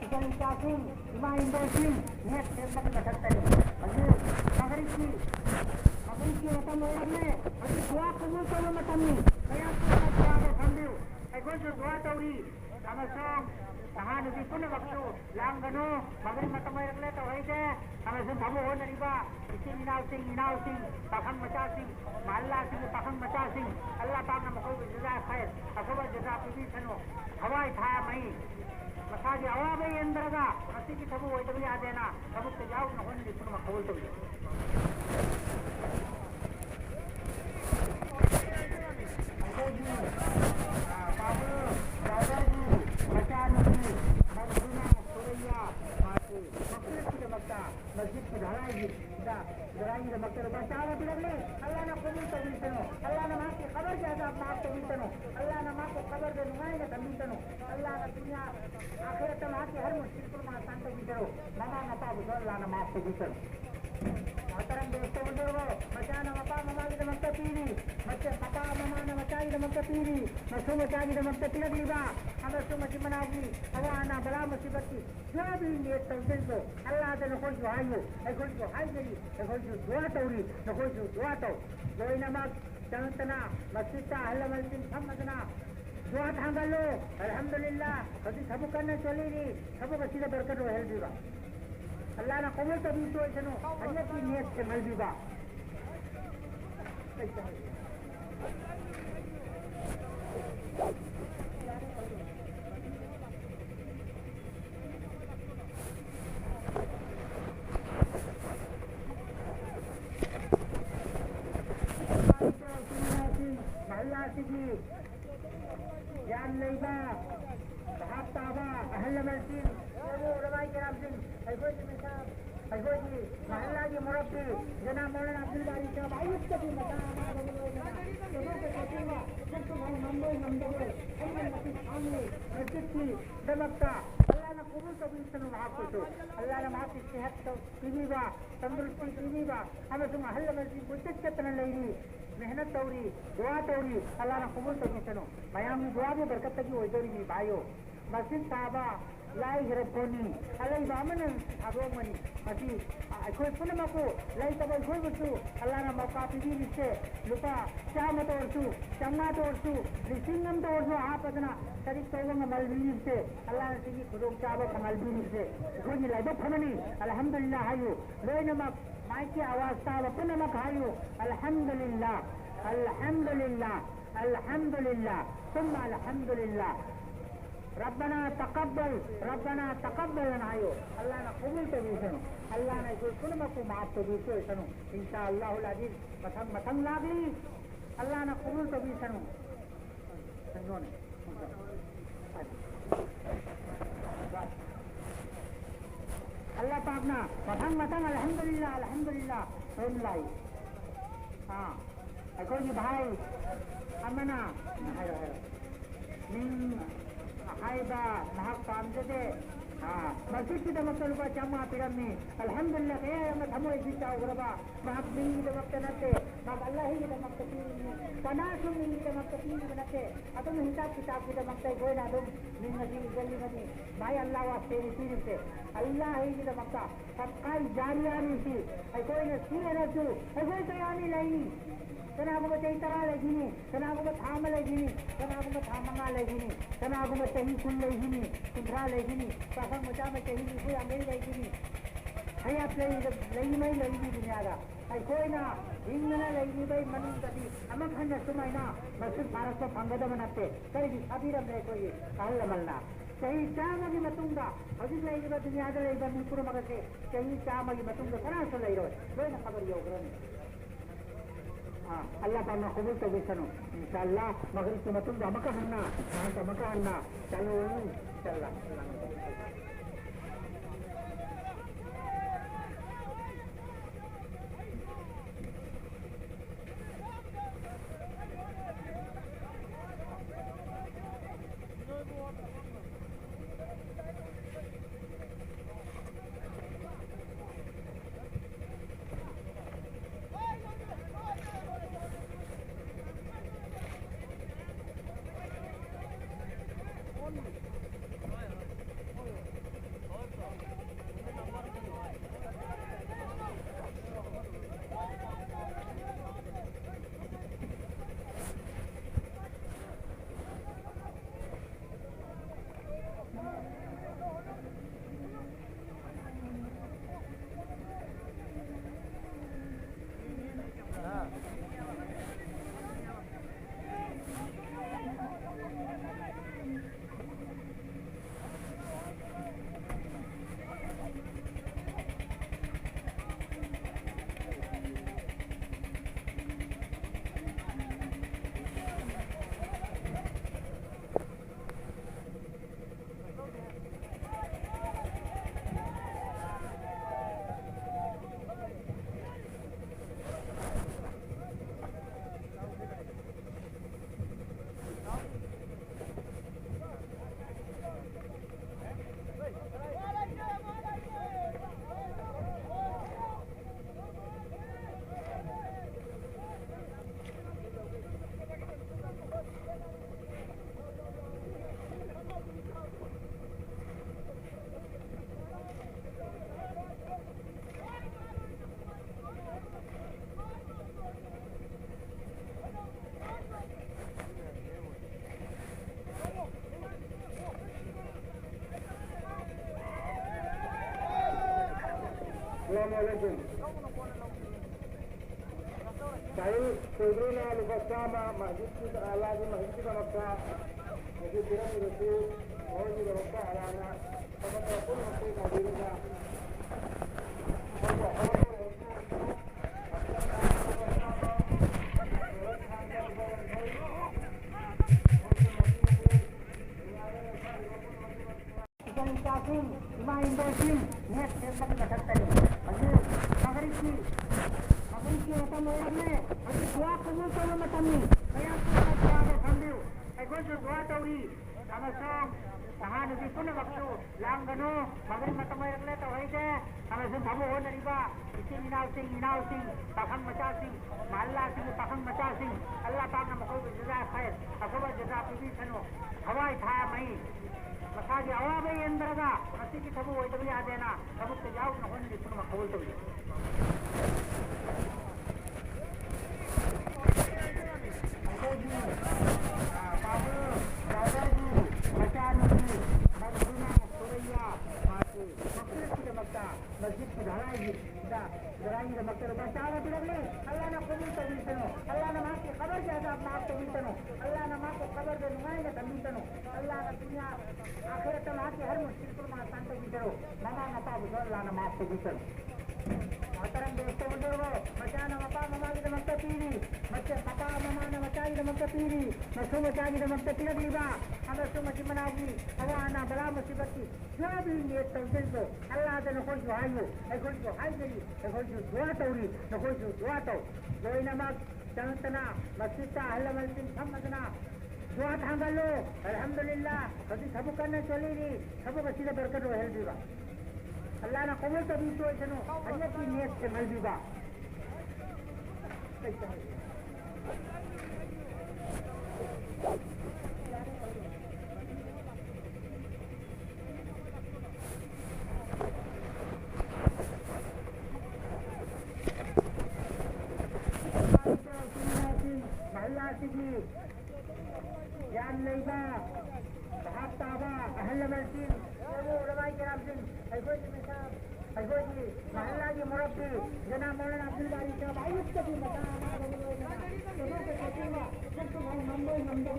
Ikan cacing, lima indosin, net tempat berkatari. Lagi magriki atau mulai. Lagi dua kubur sama macam ni. Saya tu ada sambil. Aku dua tauri. Sama song. Tahan di pun waktu. Langgano, magri macam mana le tahu aja. Sama song kamu orang ni ba. Isin inau sing, pakang macam sing, malah sing pakang macam sing. Allah Taala nama kau berjaya khair. Aku berjaya pilih seno. Hawai था मैं massage आवाज़ है अंदर का हंसी की सबू वही तभी आ देना सबू से जाओ न होने दिखने में खोल तो मस्जिद की धराई अल्लाह ने कबूल तो बीतनो अल्लाह ने माँ की खबर ज्यादा माफ तो बीतनो अल्लाह ने माँ को खबर दे नुमाई ने बीतनो अल्लाह ने दुनिया आखिरत माँ की हर मुश्किल पर माँ शांत बीतनो मना नपा बुझो अल्लाह ने माफ तो बीतनो मोहतरम दोस्तों बुजुर्गो मचाना मपा ममा की मक्का पीरी मच्चे पपा ममा ने मचाई ने मक्का पीरी मसू मचाई ने मक्का पीरी दीवा हमें सु मची मनावी हवाना बला मुसीबत की जो भी नियत तंजिल को अल्लाह ने कोई जो हायो कोई जो हाई गई कोई जो दुआ तोरी कोई जो दुआ तो कोई नमक चंतना मस्जिदा हल्ला मस्जिद समझना दुआ थांगलो अल्हम्दुलिल्लाह कभी सब करने चली री सब का सीधा बरकत हो हेल्प दीवा अल्लाह ने कबूल तो भी तो इसनो अल्लाह की नियत से मिल दीवा यान लेगा हाफ्ताबा अहल मस्जिद वो रवाई के नाम से ऐसे जी महल्ला की मुरब्बी जनाब मौलाना अब्दुल बारी साहब आयुष का भी मकान मस्जिद की दमकता अल्लाह ने कबूल तो भी सनु माफ को अल्लाह ने माफ की सेहत तो पीवी बा तंदुरुस्ती पीवी बा हमें तुम अहल मस्जिद बुद्ध चतन लेनी मेहनत तौरी दुआ तौरी अल्लाह ने कबूल तो सनु मयाम दुआ भी बरकत की ओजरी भी भाइयों मस्जिद साहबा लाई हिरपोनी अल्लाह बामन अगोमनी मसी कोई पुनः को लाई तब कोई बच्चों अल्लाह ने मौका पीवी रिश्ते लुका चाम तोड़सू चंगा तोड़सू रिसिंगम तोड़सू आप अपना शरीक तोड़ों में मलबीनी से अल्लाह ने सीधी खुदों चावो का मलबीनी से कोई नहीं लाई फमनी अल्हम्दुलिल्लाह हायो लोई नमक माई की आवाज़ ताव अपन नमक हायो अल्हम्दुलिल्लाह अल्हम्दुलिल्लाह अल्हम्दुलिल्लाह सुम्मा अल्हम्दुलिल्लाह रब्बना तकब्बल नायो अल्लाह ने कबूल तो भी सनो अल्लाह ने जो सुन को माफ तो भी तो सनो इंशाअल्लाह अजीज मथंग लागली अल्लाह ने कबूल तो भी सनो संगो ने अल्लाह पाक ना मथंग अल्हम्दुलिल्लाह रोम लाई हाँ कोई भाई अमना हाइबा महक पामजदे हाँ मस्जिद की दमक लुका चम्मा पिरम्मी अल्हम्दुलिल्लाह कया हम थमो इजिता उगरबा महक मिंगी दमक नते महक अल्लाह ही दमक तपीनी पनासु मिंगी दमक तपीनी नते अतम हिसाब किताब की दमक ते गोय ना दम मिन नजीब जल्दी मनी भाई अल्लाह वास्ते रिसीव से अल्लाह ही दमक का सबकाई जारियानी सी कोई ने सीने न तू कोई तयानी नहीं Kenapa baca itara lagi ni? Kenapa baca hamal lagi ni? Kenapa baca hamanga lagi ni? Kenapa baca hikul lagi ni? Kuntra lagi ni? Pasang baca baca hikul koई ambil lagi ni? Hai आप lagi mai lagi ni dunia का? Hai कोई ना Hingna lagi ni भाई मनुन तभी अमक हन्ना सुमाई ना मस्जिद भारत में पंगदा बनाते करेगी अभी रम रहे कोई काल मलना कहीं चाम की मतुंगा अभी लगी बात दुनिया का लगी बात मुकुर मगर से कहीं चाम की मतुंगा कहाँ से लगी रहे कोई ना खबर ये उगरने अल्लाह ताला कबूल तो बेचनो इंशाअल्लाह मगरिब की मतुंगा मका हन्ना मका हन्ना चलो इंशाअल्लाह Assalamualaikum. Saya Saudara bersama Masjid kita lagi Masjid kita Makkah. Masjid kita itu orang di Makkah alana. Apa pun masih kadirnya. Imam Ibrahim net tentang kata-kata ini. Magrisi atau mulai dua kumul tu macam ni. Saya pun ada sambil. Saya pun dua tauri. Sama song. Tahan di pun waktu. Langgano. Magri macam mana le tu hai je. Sama song kamu orang riba. Sing. Pakang macam sing. Malla sing pakang macam sing. Allah Taala nama kau berjaya khair. Aku berjaya pilih seno. Hawai tha mai. Masagi awal be endraga masih kita bu itu dia ada na kamu terjauh nak orang di sana kau tu masjid Dharai dah maktab baca tidak ni Allah nak kubur tu bisano Allah nak mati khabar jaza maaf tu bisano Allah nak mati khabar de numai na bisano Allah nak dunia akhirat mati har mushkil ko ma santo bisano mana nata bisano Allah nak maaf tu bisano Mataram dosto berdua macam apa mama kita maktab ini macam papa mama na macam kita maktab ini macam kita maktab tidak liba ada semua macam mana lagi awak anak bala musibah ni jadi ni tertentu Allah ada nak kau jual aku jual jadi aku jual tauri aku jual tau doi nama jangan tenang masjid ahli masjid sama jual tanggal lo alhamdulillah kasi sabukan na chali ni sabu kasi na berkat rohel diba Allah na kubur tu bisu isano hanya ki niat se mal diba Yan Leiba, Sahab Taba, Ahal Malsin, Ramai Kiram Singh, Aigoi Misab, Aigoi Mahalla Ji Murabbi, Jana Maulana Abdul Bari Sahab, Ayush Kabi Matana, Jana ke Fatima, Jatu Bhai Mumbai, Hamdan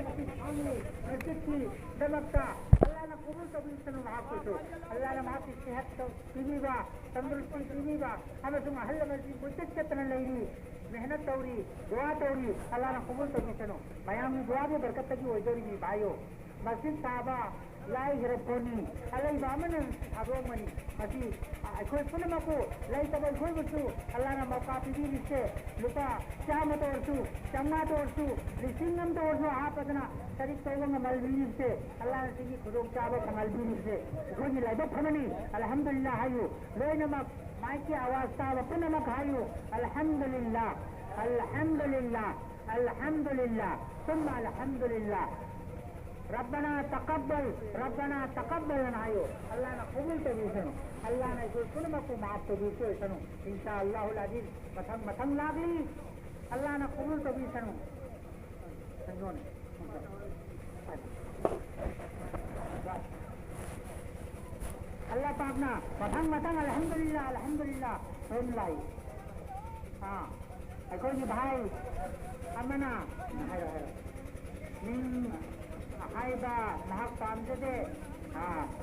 Nasib Amni, Masjid Ki, Damakta, Allah na kubur to bisanu maaf to, Allah na maaf sehat to, tiniba, tandurustan tiniba, hame tu Mahalla Malsin kuchet chetna laini. मेहनत तौरी दुआ तौरी अल्लाह ने कबूल तो किसनो बयान दुआ भी बरकत की वजोरी में भाइयों मस्जिद साहबा लाई हिरपोनी अल्लाह बामन आगो मनी मसी कोई पुन मको लाई तब कोई बसु अल्लाह ने मौका पीदी निश्चय लुका चाम तो वर्षु चम्मा तो वर्षु लिसिंगम तो वर्षु आप अपना शरीर तोगंग मलबीनी से अल्लाह ने सिगी खुदों चावो मलबीनी से कोई लाई दो फमनी अल्हम्दुलिल्लाह हायो लोई नमक माइक की आवाज था अपन नमक हायो अल्हम्दुलिल्लाह अल्हम्दुलिल्लाह अल्हम्दुलिल्लाह सुम्मा अल्हम्दुलिल्लाह रब्बना तकब्बल नायो अल्लाह ने कबूल तो बीसनो अल्लाह ने कोई सुन मको माफ तो बीसो इसनो इंशाअल्लाहुल अजीज मथंग लागली अल्लाह ने कबूल तो बीसनो संगोन अल्लाह पाक ना मथंग अल्हम्दुलिल्लाह सुन लाई हां कोई भाई अमना निन Aiba, mahak pamjade.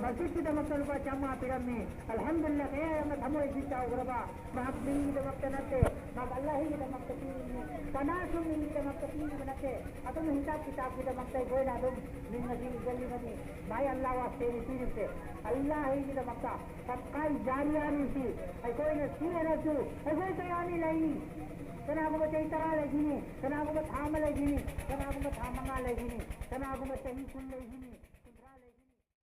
Masjid kita maktal ba jama pirami. Alhamdulillah kaya yang kamu isi tahu berapa. Mahak ini kita maktal nate. Mahak Allah kita maktal ini. Panasum ini kita maktal ini nate. Atau hisab kitab kita maktal goi na dum. Min nasib jalli nani. Baik Allah waste ini sini se. Allah kita maktal. Pakai jarian ini. Koi nasi na tu. Koi tayani lain. Kenapa kita itara lagi ni? Kenapa kita thamal lagi ni? Kenapa kita thamanga lagi ni? Kenapa kita tengikun lagi ni?